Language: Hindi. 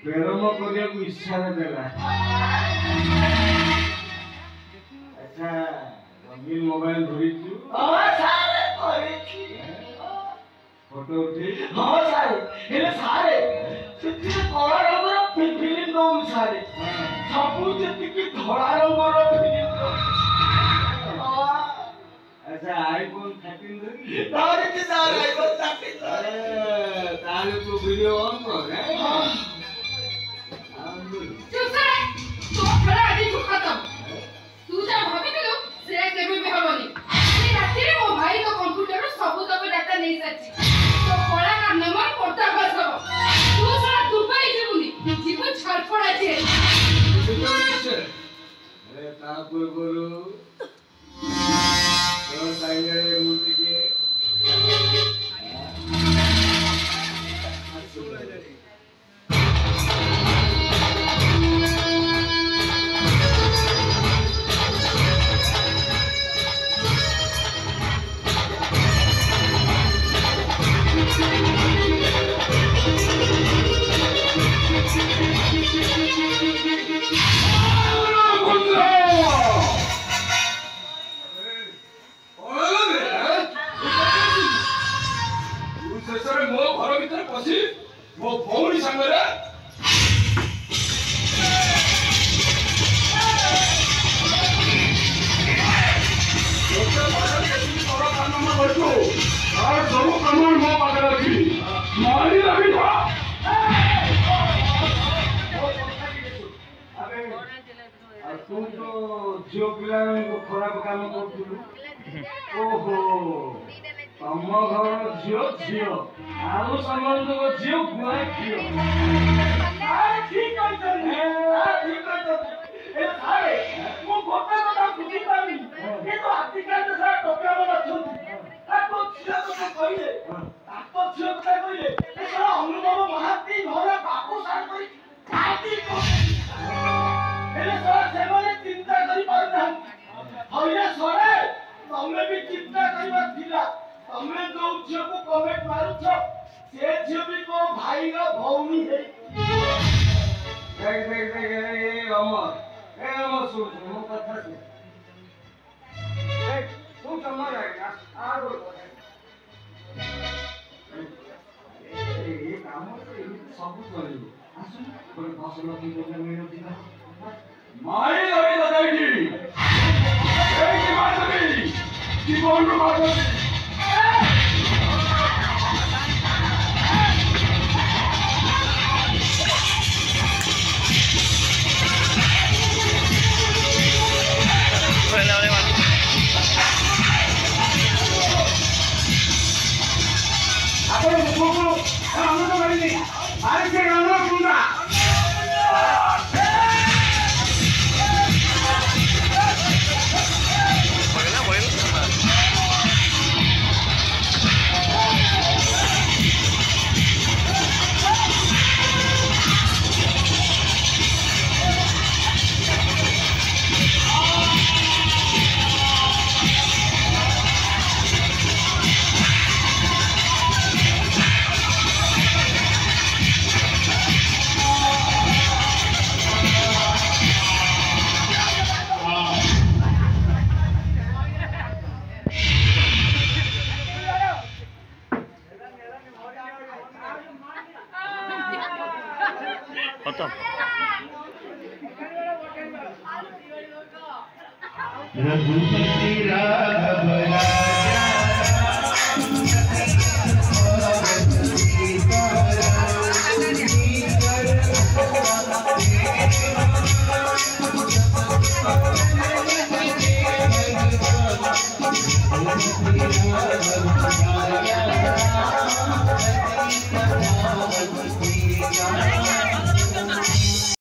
प्रेम को इच्छा देला अच्छा रंगीन मोबाइल धरी फोटो उठी हाँ सारे हेले सारे सेति कला रंगर फिल्म दौन सारे सबु जेतिकी धड़ा रंगर फिल्म अच्छा आईफोन 13 धरी तारे के सारे आईफोन 13 अरे ताले तो वीडियो ऑन कर हां चुप से तो खड़ा आदि को खत्म तू जा भाभी लो से केबे भी हबनी आनी राती मो भाई तो कंप्यूटर रो सब तक डाटा नहीं सची तो कला का नंबर पड़ता बस हो तू सारा दुबई जीवनी जीवन छड़फड़ा छे अरे तापुर गुरु तो टाइगर मूर्ति के वो भौणी संगरे लोके बाहर के तोरा काम में बैठो और सब काम में पागल रखी मारी लगी था अबे तू तो जो पिला को खराब काम करतुलु ओहो तम घर झियो झियो आलू संबंध को झियो गुआ झियो ठीक है ए सारे वो गोटे कथा बुझी पानी ये तो हाथी का सारा टोपिया वाला छुंती आ तो छिया तो कहिए आ तो छिया तो कहिए ए सारा अनुभव महाती घर बापू सार करी खाती को एले सारा सेवले चिंता करी पारना हइया सरे तमे भी चिंता करबा थिला तमे जो झियो को कमेंट मारू छ से झियो भी को भाई रो भौणी है देख ए अमर सुन मो कथा सुन देख तू चमर आएगा आरो ये काम तो सब करियो आसु कोई फसल की जगह में होती ना मारी लगी बताई की बात नहीं जीवन रो बात नहीं अरे मुझको हम तो करेंगे अरे के गाना सुनना रघुपति राघव राजा राम